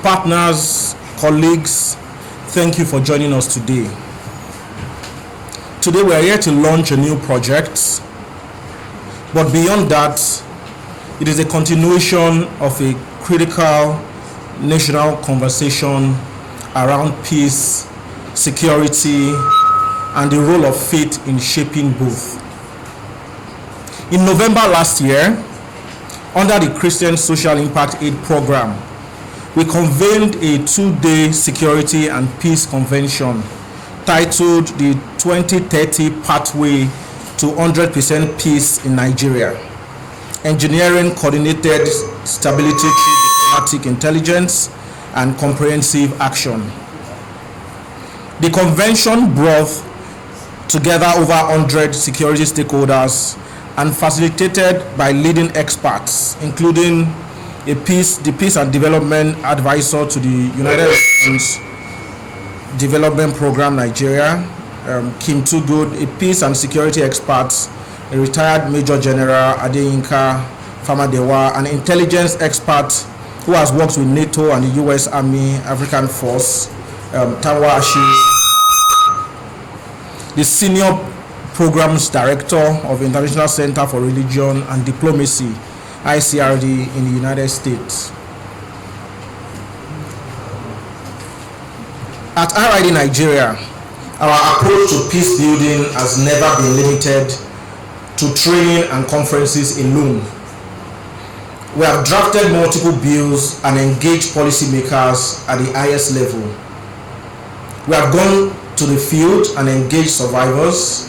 Partners, colleagues, thank you for joining us today. Today we are here to launch a new project, but beyond that, it is a continuation of a critical national conversation around peace, security, and the role of faith in shaping both. In November last year, under the Christian Social Impact Aid Program, we convened a 2-day security and peace convention titled the 2030 Pathway to 100% Peace in Nigeria, Engineering Coordinated Stability through Diplomatic Intelligence and Comprehensive Action. The convention brought together over 100 security stakeholders and facilitated by leading experts, including the Peace and Development Advisor to the United Nations Development Program Nigeria, Kim Toogood, a peace and security expert, a retired Major General Adeyinka Famadewa, an intelligence expert who has worked with NATO and the U.S. Army African Force, Tawa Ashi, the Senior Programs Director of the International Center for Religion and Diplomacy, ICRD, in the United States. At RID Nigeria, our approach to peace building has never been limited to training and conferences alone. We have drafted multiple bills and engaged policymakers at the highest level. We have gone to the field and engaged survivors,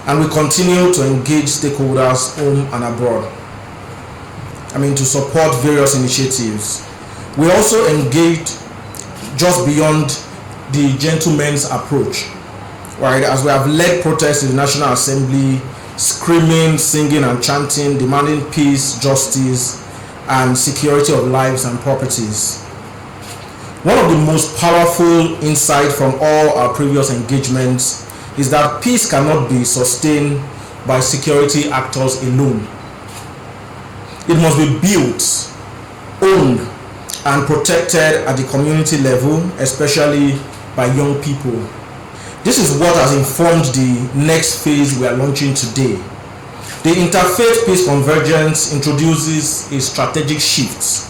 and we continue to engage stakeholders home and abroad. To support various initiatives. We also engage just beyond the gentleman's approach, right? As we have led protests in the National Assembly, screaming, singing, and chanting, demanding peace, justice, and security of lives and properties. One of the most powerful insights from all our previous engagements is that peace cannot be sustained by security actors alone. It must be built, owned, and protected at the community level, especially by young people. This is what has informed the next phase we are launching today. The Interfaith Peace Convergence introduces a strategic shift,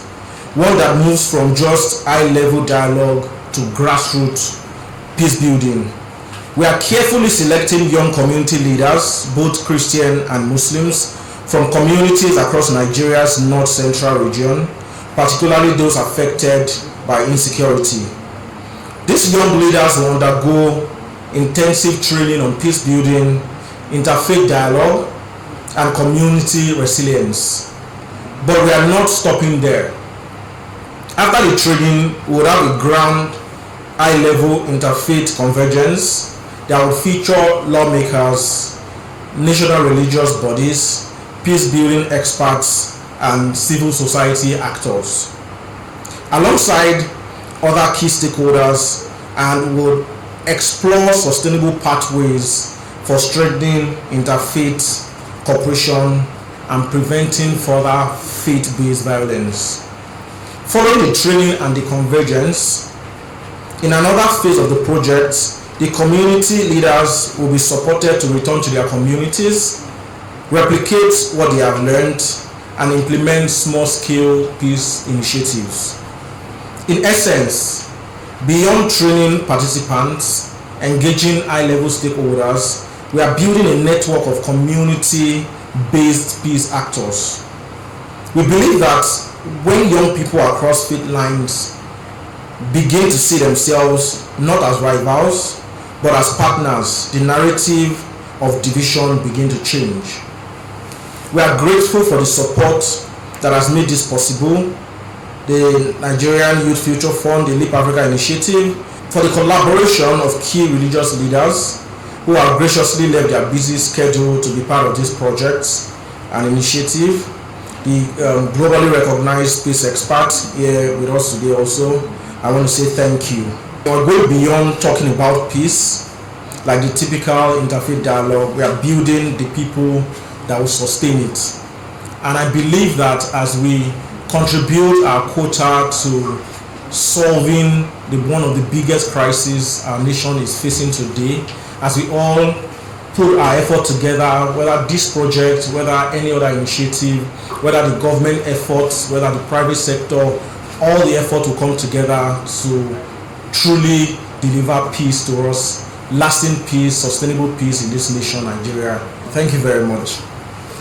one that moves from just high-level dialogue to grassroots peace building. We are carefully selecting young community leaders, both Christian and Muslims, from communities across Nigeria's North Central region, particularly those affected by insecurity. These young leaders will undergo intensive training on peace building, interfaith dialogue, and community resilience. But we are not stopping there. After the training, we will have a grand high-level interfaith convergence that will feature lawmakers, national religious bodies, peace-building experts, and civil society actors, alongside other key stakeholders, and will explore sustainable pathways for strengthening interfaith cooperation and preventing further faith-based violence. Following the training and the convergence, in another phase of the project, the community leaders will be supported to return to their communities, replicate what they have learned, and implement small-scale peace initiatives. In essence, beyond training participants, engaging high-level stakeholders, we are building a network of community-based peace actors. We believe that when young people across faith lines begin to see themselves not as rivals, but as partners, the narrative of division begin to change. We are grateful for the support that has made this possible, the Nigerian Youth Future Fund, the Leap Africa Initiative, for the collaboration of key religious leaders who have graciously left their busy schedule to be part of this project and initiative, the globally recognized peace expert here with us today also. I want to say thank you. We're going beyond talking about peace, like the typical interfaith dialogue. We are building the people that will sustain it. And I believe that as we contribute our quota to solving one of the biggest crises our nation is facing today, as we all put our effort together, whether this project, whether any other initiative, whether the government efforts, whether the private sector, all the effort will come together to truly deliver peace to us, lasting peace, sustainable peace in this nation, Nigeria. Thank you very much.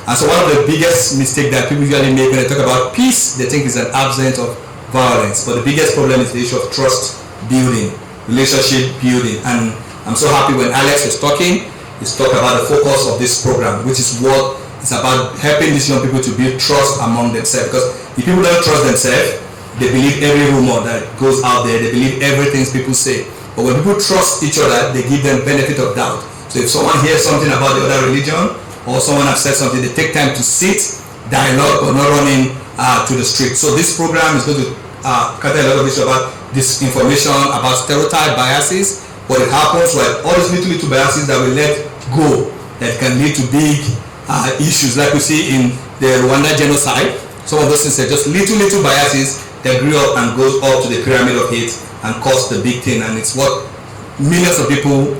And so one of the biggest mistakes that people usually make when they talk about peace, they think it's an absence of violence. But the biggest problem is the issue of trust building, relationship building. And I'm so happy when Alex was talking, he's talking about the focus of this program, which is what it's about, helping these young people to build trust among themselves. Because if people don't trust themselves, they believe every rumor that goes out there, they believe everything people say. But when people trust each other, they give them benefit of doubt. So if someone hears something about the other religion, or someone has said something, they take time to sit, dialogue, or not running to the street. So this program is going to cut a lot of issues about disinformation, about stereotype biases, what it happens, well, all these little biases that we let go, that can lead to big issues, like we see in the Rwanda genocide. Some of those things are just little biases that grew up and goes up to the pyramid of hate and caused the big thing, and it's what millions of people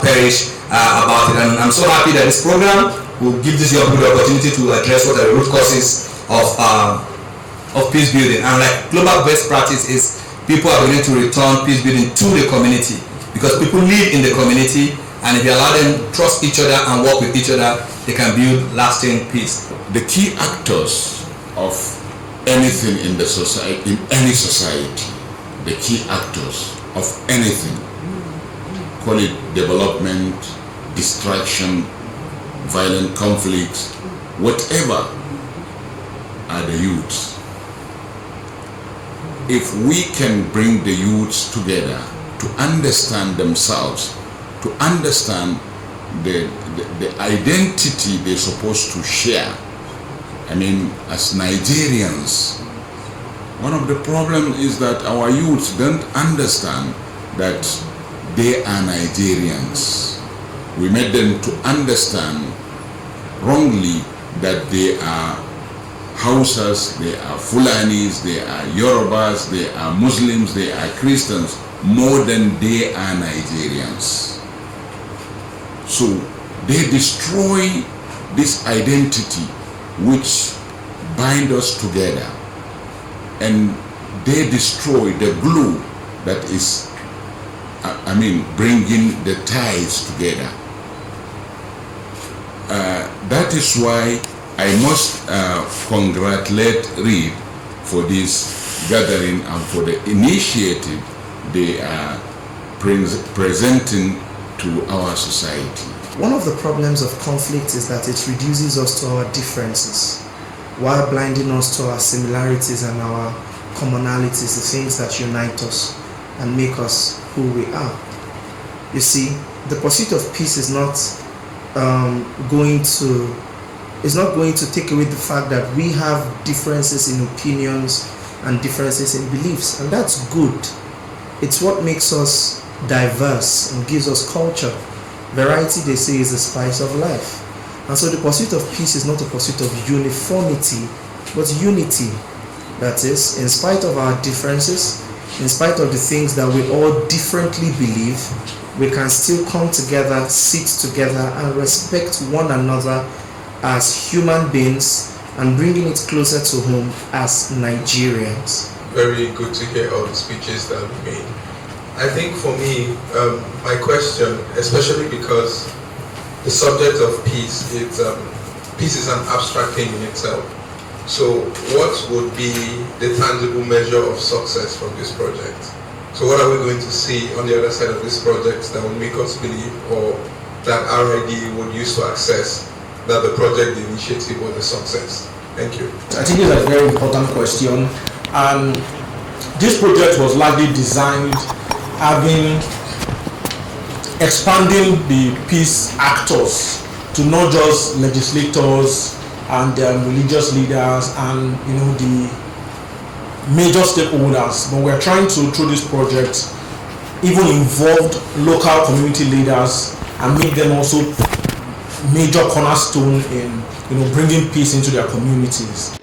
perish about it. And I'm so happy that this program will give this young people the opportunity to address what are the root causes of peace building. And like global best practice is people are willing to return peace building to the community, because people live in the community, and if you allow them to trust each other and work with each other, they can build lasting peace. The key actors of anything in the society, in any society, the key actors of anything, call it development, distraction, violent conflicts, whatever, are the youths. If we can bring the youths together to understand themselves, to understand the identity they're supposed to share. I mean, as Nigerians, one of the problems is that our youths don't understand that they are Nigerians. We made them to understand wrongly that they are Hausas, they are Fulanis, they are Yorubas, they are Muslims, they are Christians, more than they are Nigerians. So they destroy this identity which bind us together, and they destroy the glue that is, bringing the ties together. That is why I must congratulate Reed for this gathering and for the initiative they are presenting to our society. One of the problems of conflict is that it reduces us to our differences, while blinding us to our similarities and our commonalities, the things that unite us and make us who we are. You see, the pursuit of peace is not going to take away the fact that we have differences in opinions and differences in beliefs, and that's good. It's what makes us diverse and gives us culture. Variety, they say, is the spice of life. And so the pursuit of peace is not a pursuit of uniformity, but unity. That is, in spite of our differences, in spite of the things that we all differently believe, we can still come together, sit together, and respect one another as human beings, and bringing it closer to home as Nigerians. Very good to hear all the speeches that we made. I think for me, my question, especially because the subject of peace, peace is an abstract thing in itself. So what would be the tangible measure of success from this project? So what are we going to see on the other side of this project that will make us believe, or that RID would use to access that the project, the initiative was a success? Thank you. I think it's a very important question. And this project was largely designed expanding the peace actors to not just legislators and religious leaders and the major stakeholders, but we're trying to, through this project, even involve local community leaders and make them also major cornerstone in bringing peace into their communities.